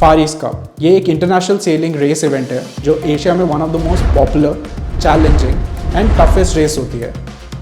फार east cup. ये एक international selling race event है जो एशिया में one of the most popular, challenging and toughest race होती है।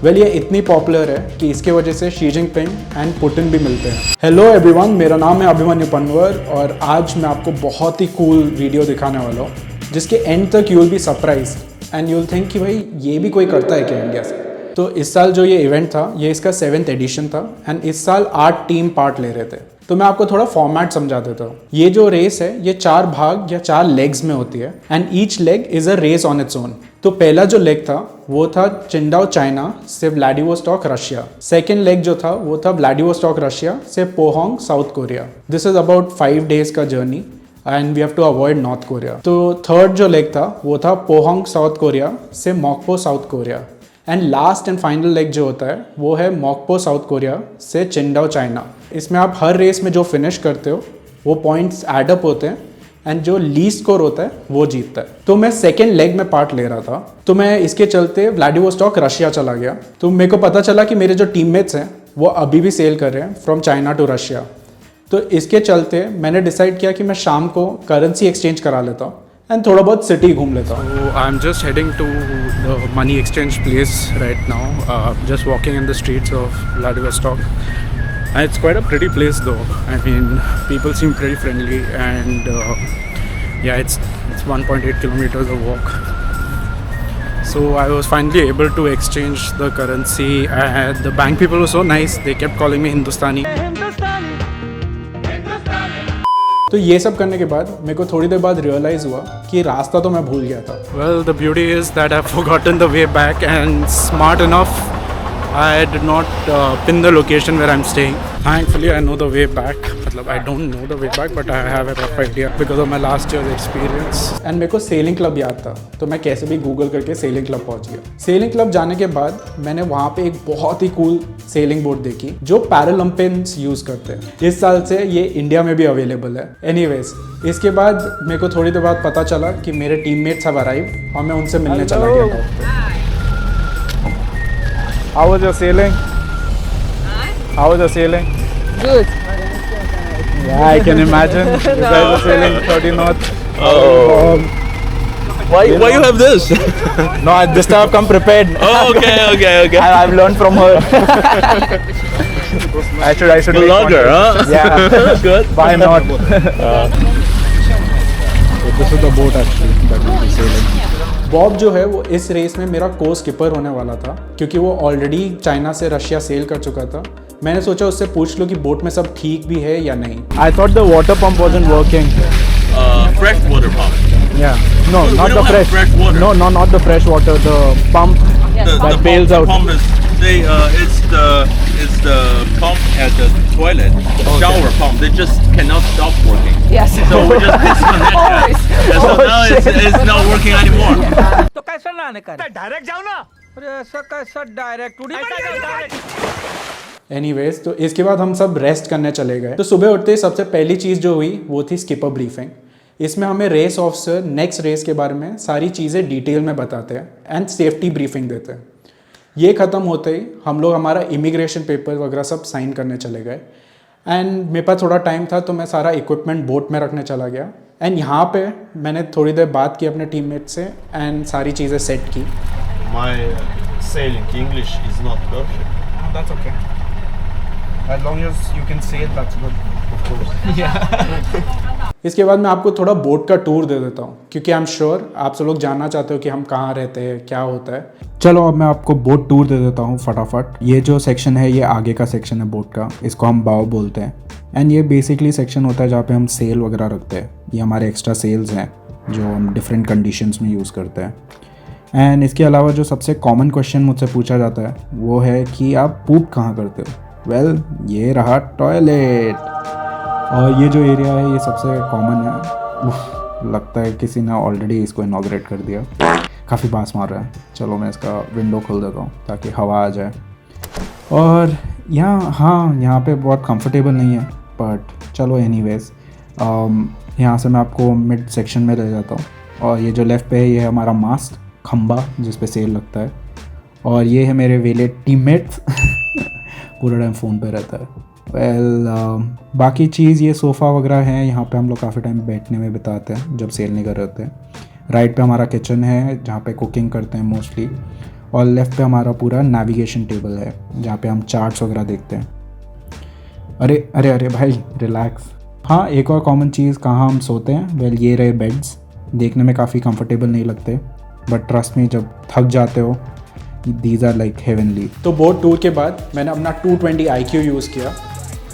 वेल ये इतनी पॉपुलर है कि इसके वजह से शी जिनपिंग एंड पुतिन भी मिलते हैं। हेलो एवरीवन, मेरा नाम है अभिमन्यु पनवर और आज मैं आपको बहुत ही कूल वीडियो दिखाने वाला हूँ जिसके एंड तक you will be surprise and you will think कि भाई ये भी कोई करता है क्या इंडिया से। तो इस साल जो ये इवेंट था, ये इसका 7th एडिशन था एंड इस साल 8 टीम पार्ट ले रहे थे। तो मैं आपको थोड़ा फॉर्मेट समझा देता हूँ। ये जो रेस है ये 4 भाग या 4 लेग्स में होती है and each leg is a race on its own. तो पहला जो लेग था वो था चिंगडाओ चाइना से व्लादिवोस्टॉक रशिया। सेकेंड लेग जो था वो था व्लादिवोस्टॉक रशिया से Pohang South Korea. This is about 5 days का journey and we have to avoid North Korea. तो थर्ड जो लेग था वो था पोहोंग साउथ कोरिया से Mokpo South Korea and last and final leg जो होता है वो है मोक्पो साउथ कोरिया से चिंगडाओ चाइना। इसमें आप हर रेस में जो फिनिश करते हो वो पॉइंट्स एडअप होते हैं एंड जो लीस्ट स्कोर होता है वो जीतता है। तो मैं सेकेंड लेग में पार्ट ले रहा था, तो मैं इसके चलते व्लादिवोस्टॉक रशिया चला गया। तो मेरे को पता चला कि मेरे जो टीममेट्स हैं वो अभी भी सेल कर रहे हैं फ्रॉम चाइना टू रशिया। तो इसके चलते मैंने डिसाइड किया कि मैं शाम को करेंसी एक्सचेंज करा लेता हूँ एंड थोड़ा बहुत सिटी घूम लेता हूँ। I am just heading to the money exchange place right now, just walking in the streets of Vladivostok. It's quite a pretty place though. I mean, people seem pretty friendly and yeah, it's 1.8 kilometers of walk. So I was finally able to exchange the currency and the bank people were so nice. They kept calling me Hindustani. तो ये सब करने के बाद मेरे को थोड़ी देर बाद रियलाइज़ हुआ कि रास्ता तो मैं भूल गया था। Well, the beauty is that I've forgotten the way back and smart enough I did not pin the location where I'm staying. Thankfully, I know the way back. मतलब I don't know the way back, but I have a rough idea because of my last year's experience. And मेरे को sailing club याद था, तो मैं कैसे भी Google करके सेलिंग क्लब पहुंच गया। सेलिंग क्लब जाने के बाद मैंने वहाँ पे एक बहुत ही कूल सेलिंग बोट देखी जो पैरालंपियंस यूज़ करते हैं। इस साल से ये इंडिया में भी अवेलेबल है। एनीवेज, इसके बाद मेरे को थोड़ी देर बाद पता चला कि मेरे टीममेट्स हैव अराइव्ड और मैं उनसे मिलने चला गया। How was your sailing? How was your sailing? Good. Yeah, I can imagine. You guys are sailing 30 knots. Why you have this? No, this time I've come prepared. Oh, okay. I've learned from her. I should Good be longer, huh? Yeah. Good. Why not? So this is the boat actually that we'll be sailing. Bob जो है वो इस race में मेरा को skipper होने वाला था क्योंकि वो ऑलरेडी चाइना से रशिया सेल कर चुका था। मैंने सोचा उससे पूछ लो कि बोट में सब ठीक भी है या नहीं। I thought the water pump wasn't working. Fresh water pump. Yeah. No, We not don't the have fresh. fresh water. No, not the fresh water. The pump that bails out. Pump is it's the pump at the toilet, the shower pump. They just cannot stop working. Yes. So we just disconnect that. And so now it's not working anymore. तो कैसे लाने का direct जाओ ना। अरे ऐसा कैसा direct उड़ी डायरेक्ट। एनीवेज, तो इसके बाद हम सब रेस्ट करने चले गए। तो सुबह उठते ही सबसे पहली चीज़ जो हुई वो थी स्किपर ब्रीफिंग। इसमें हमें रेस ऑफिसर नेक्स्ट रेस के बारे में सारी चीज़ें डिटेल में बताते हैं एंड सेफ्टी ब्रीफिंग देते हैं। ये ख़त्म होते ही हम लोग हमारा इमिग्रेशन पेपर वगैरह सब साइन करने चले गए एंड मेरे पास थोड़ा टाइम था तो मैं सारा इक्विपमेंट बोट में रखने चला गया एंड यहाँ पे मैंने थोड़ी देर बात की अपने टीममेट से एंड सारी चीज़ें सेट की। My sailing English is not perfect. That's okay. As long as you can sail, that's good. Of course. इसके बाद मैं आपको थोड़ा बोट का टूर दे देता हूँ क्योंकि आई एम श्योर आप सब लोग जानना चाहते हो कि हम कहाँ रहते हैं, क्या होता है। चलो अब मैं आपको बोट टूर दे देता हूँ फटाफट। ये जो सेक्शन है ये आगे का सेक्शन है बोट का, इसको हम बाव बोलते हैं एंड ये बेसिकली सेक्शन होता है जहाँ पे हम सेल वगैरह रखते हैं। ये हमारे एक्स्ट्रा सेल्स हैं जो हम डिफरेंट कंडीशंस में यूज़ करते हैं। एंड इसके अलावा जो सबसे कॉमन क्वेश्चन मुझसे पूछा जाता है वो है कि आप पूप कहाँ करते हो। वेल, ये रहा टॉयलेट। और ये जो एरिया है ये सबसे कॉमन है। लगता है किसी ने ऑलरेडी इसको इनॉग्रेट कर दिया। काफ़ी बांस मार रहा है। चलो मैं इसका विंडो खोल देता हूँ ताकि हवा आ जाए। और यहाँ पे बहुत कंफर्टेबल नहीं है बट चलो एनीवेज, यहाँ से मैं आपको मिड सेक्शन में ले जाता हूँ। और ये जो लेफ़्ट पे है ये है हमारा मास्ट खंबा जिस पे सेल लगता है। और ये है मेरे वेले टीममेट्स। पूरा टाइम फ़ोन पे रहता है। बाकी चीज़ ये सोफ़ा वगैरह है, यहाँ पे हम लोग काफ़ी टाइम बैठने में बिताते हैं जब सेल नहीं कर रहे होते हैं। राइट पे हमारा किचन है जहाँ पे कुकिंग करते हैं मोस्टली, और लेफ़्ट पे हमारा पूरा नेविगेशन टेबल है जहाँ पे हम चार्ट्स वगैरह देखते हैं। अरे अरे अरे भाई रिलैक्स। हाँ, एक और कॉमन चीज़ कहाँ हम सोते हैं, वेल ये रहे बेड्स। देखने में काफ़ी कंफर्टेबल नहीं लगते, बट ट्रस्ट में जब थक जाते हो दीज आर लाइक हेवनली। तो बोट टूर के बाद मैंने अपना 220 IQ यूज़ किया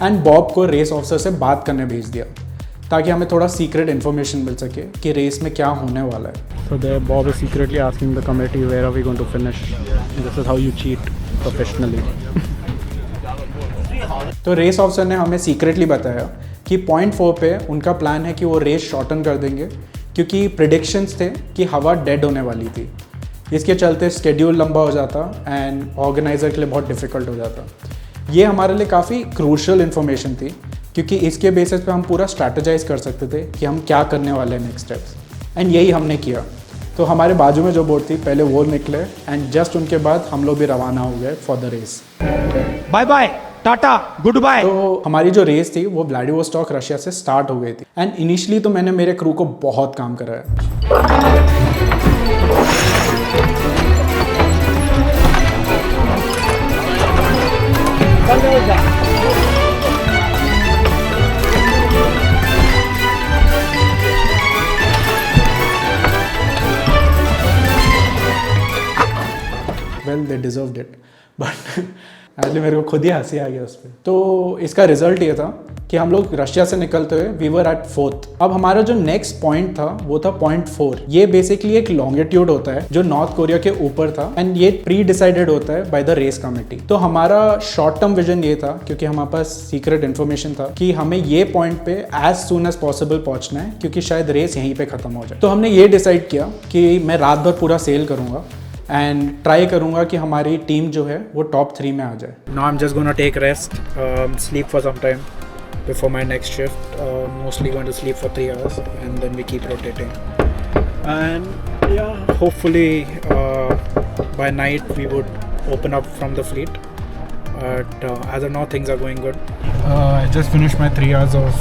एंड बॉब को रेस ऑफिसर से बात करने भेज दिया ताकि हमें थोड़ा सीक्रेट इन्फॉर्मेशन मिल सके कि रेस में क्या होने वाला है। So there, Bob is secretly asking the committee where are we going to finish. This is how you cheat professionally. तो रेस ऑफिसर ने हमें सीक्रेटली बताया कि पॉइंट 4 पे उनका प्लान है कि वो रेस शॉर्टन कर देंगे क्योंकि प्रिडिक्शंस थे कि हवा डेड होने वाली थी। इसके चलते स्केड्यूल लंबा हो जाता एंड ऑर्गेनाइज़र के लिए बहुत डिफ़िकल्ट हो जाता। ये हमारे लिए काफ़ी क्रूशल इन्फॉर्मेशन थी क्योंकि इसके बेसिस पे हम पूरा स्ट्रैटेजाइज कर सकते थे कि हम क्या करने वाले हैं नेक्स्ट स्टेप्स, एंड यही हमने किया। तो हमारे बाजू में जो बोट थी पहले वो निकले एंड जस्ट उनके बाद हम लोग भी रवाना हो गए for the race. Bye bye, tata, good bye. तो हमारी जो रेस थी वो व्लादिवोस्टॉक रशिया से स्टार्ट हो गई थी एंड इनिशियली तो मैंने मेरे क्रू को बहुत काम कराया। Well they deserved it, but actually मेरे को खुद ही हंसी आ गया उस पर। तो इसका रिजल्ट ये था कि हम लोग रशिया से निकलते हुए वी वर एट 4th। अब हमारा जो नेक्स्ट पॉइंट था वो था पॉइंट 4। ये बेसिकली एक लॉन्गिट्यूड होता है जो नॉर्थ कोरिया के ऊपर था एंड ये प्री डिसाइडेड होता है बाय द रेस कमेटी। तो हमारा शॉर्ट टर्म विजन ये था क्योंकि हमारे पास सीक्रेट इन्फॉर्मेशन था कि हमें ये पॉइंट पे एज सून एज पॉसिबल पहुंचना है क्योंकि शायद रेस यहीं पे खत्म हो जाए। तो हमने ये डिसाइड किया कि मैं रात भर पूरा सेल करूंगा एंड ट्राई करूंगा कि हमारी टीम जो है वो टॉप 3 में आ जाए। Now I'm just gonna take rest, sleep for some time before my next shift. Mostly going to sleep for 3 hours and then we keep rotating. And yeah, hopefully by night we would open up from the fleet. But as of now things are going good. I just finished my 3 hours of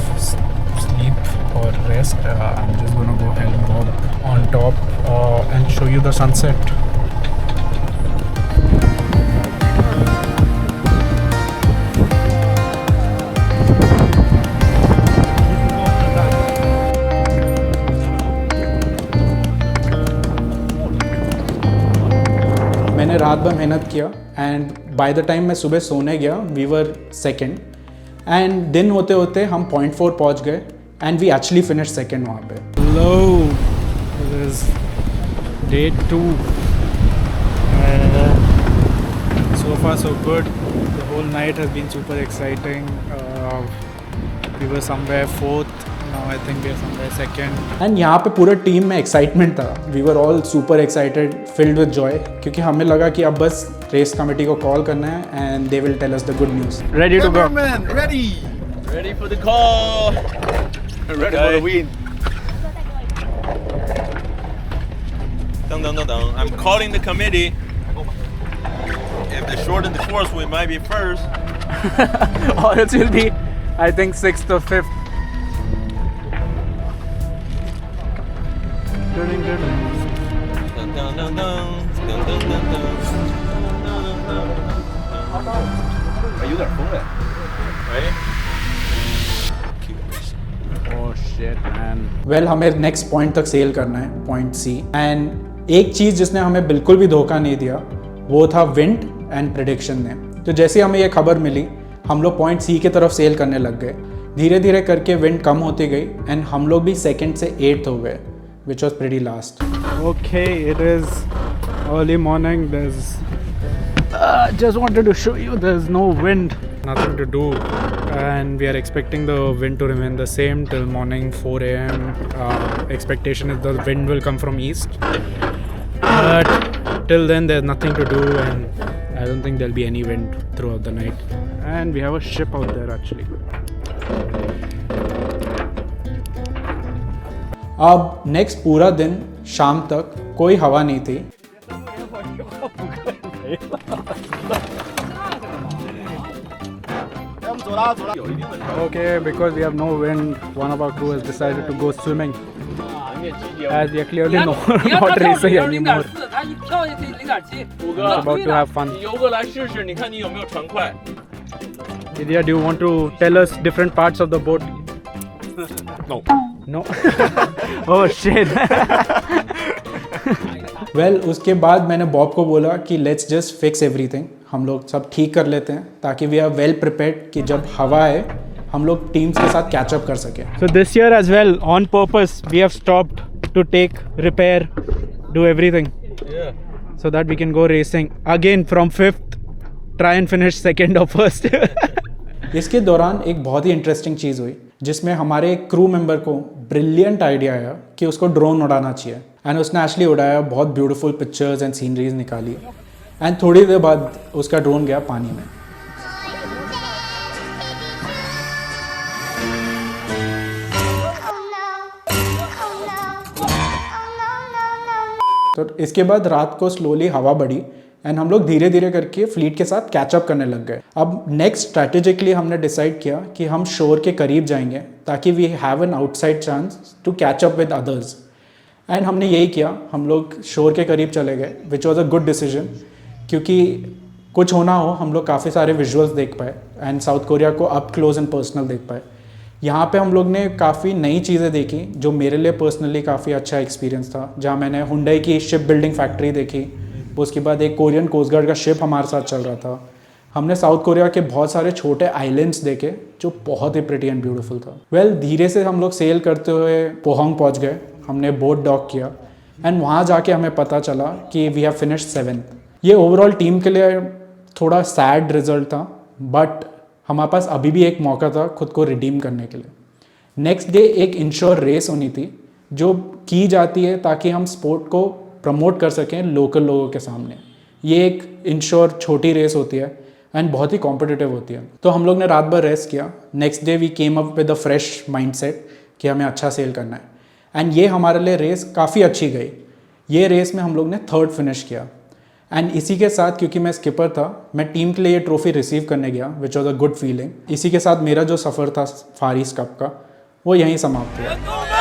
sleep or rest. I'm just gonna go ahead and walk on top and show you the sunset. मैंने रात भर मेहनत किया and by the time मैं सुबह सोने गया we were second and दिन होते होते हम पॉइंट 4 पहुंच गए and we actually finish second वहाँ पे। Hello, this is day 2. So far so good. The whole night has been super exciting. We were somewhere 4th. Now I think we are somewhere 2nd. And यहाँ पे पूरे team में excitement था। We were all super excited, filled with joy क्योंकि हमें लगा कि अब बस रेस कमेटी को कॉल करना है and they will tell us the good news. Ready to go. Man, ready! Ready for the call. Ready for the win. Dun, dun, dun, dun. I'm calling the committee. If they shorten the course, we might be first. Or it will be, I think, 6th or 5th. Dun, dun, dun, dun. Dun, dun, dun, dun. Ayuda, ponle. Ready? Oh shit, man. Well हमें next point तक cell करना है, point C, and एक चीज़ जिसने हमें बिल्कुल भी धोखा नहीं दिया वो था विंड एंड प्रेडिक्शन ने। तो जैसे हमें ये खबर मिली हम लोग पॉइंट C की तरफ सेल करने लग गए। धीरे धीरे करके विंड कम होती गई एंड हम लोग भी 2nd से 8th हो गए, which was pretty last. Okay, it is early morning. There's just wanted to show you there's no wind, nothing to do, and we are expecting the wind to remain the same till morning 4 a.m. Expectation is the wind will come from east, but till then there's nothing to do, and I don't think there'll be any wind throughout the night. And we have a ship out there actually. अब next पूरा दिन शाम तक कोई हवा नहीं थी Okay, because we have no wind, one of our crew has decided to go swimming. As we are clearly not racing anymore. 他一跳就可以0.7。About to have fun. 你游过来试试，你看你有没有船快。 Ilya, do you want to tell us different parts of the boat? No. No. Oh shit. Well उसके बाद मैंने Bob को बोला कि let's just fix everything, हम लोग सब ठीक कर लेते हैं ताकि वी आर वेल प्रिपेयर्ड कि जब हवा आए हम लोग टीम्स के साथ कैचअप कर सकें. So this year as well, on purpose, we have stopped to take, repair, do everything. Yeah. So that we can go racing again from 5th, try and finish 2nd or 1st. इसके दौरान एक बहुत ही interesting चीज़ हुई जिसमें हमारे एक crew member को brilliant idea आया कि उसको ड्रोन उड़ाना चाहिए. एंड उसने एक्चुअली उड़ाया, बहुत ब्यूटीफुल पिक्चर्स एंड सीनरीज निकाली. एंड थोड़ी देर बाद उसका ड्रोन गया पानी में. तो इसके बाद रात को स्लोली हवा बढ़ी एंड हम लोग धीरे धीरे करके फ्लीट के साथ कैचअप करने लग गए. अब नेक्स्ट स्ट्रैटेजिकली हमने डिसाइड किया कि हम शोर के करीब जाएंगे ताकि we have an outside chance to catch up with others. And हमने यही किया, हम लोग शोर के करीब चले गए, which was a good decision क्योंकि कुछ होना हो हम लोग काफ़ी सारे विजुअल्स देख पाए एंड साउथ कोरिया को अप क्लोज एंड पर्सनल देख पाए. यहाँ पे हम लोग ने काफ़ी नई चीज़ें देखी जो मेरे लिए पर्सनली काफ़ी अच्छा एक्सपीरियंस था. जहाँ मैंने हुंडई की शिप बिल्डिंग फैक्ट्री देखी, उसके बाद एक कोरियन कोस्ट गार्ड का शिप हमारे साथ चल रहा था. हमने साउथ कोरिया के बहुत सारे छोटे आइलैंड्स देखे जो बहुत ही प्रिटी एंड ब्यूटीफुल था. वेल धीरे से हम लोग सेल करते हुए पोहोंग पहुँच गए. हमने बोट डॉक किया एंड वहाँ जाके हमें पता चला कि वी हैव फिनिश्ड 7th. ये ओवरऑल टीम के लिए थोड़ा सैड रिजल्ट था, बट हमारे पास अभी भी एक मौका था खुद को रिडीम करने के लिए. नेक्स्ट डे एक इंश्योर रेस होनी थी जो की जाती है ताकि हम स्पोर्ट को प्रमोट कर सकें लोकल लोगों के सामने. ये एक इंश्योर छोटी रेस होती है एंड बहुत ही कॉम्पिटिटिव होती है. तो हम लोग ने रात भर रेस किया. Next day we came up with a fresh mindset कि हमें अच्छा सेल करना है. एंड ये हमारे लिए रेस काफ़ी अच्छी गई. ये रेस में हम लोग ने 3rd फिनिश किया. एंड इसी के साथ क्योंकि मैं स्किपर था, मैं टीम के लिए ये ट्रॉफी रिसीव करने गया, which was a good feeling. इसी के साथ मेरा जो सफ़र था फार ईस्ट कप का वो यहीं समाप्त हुआ.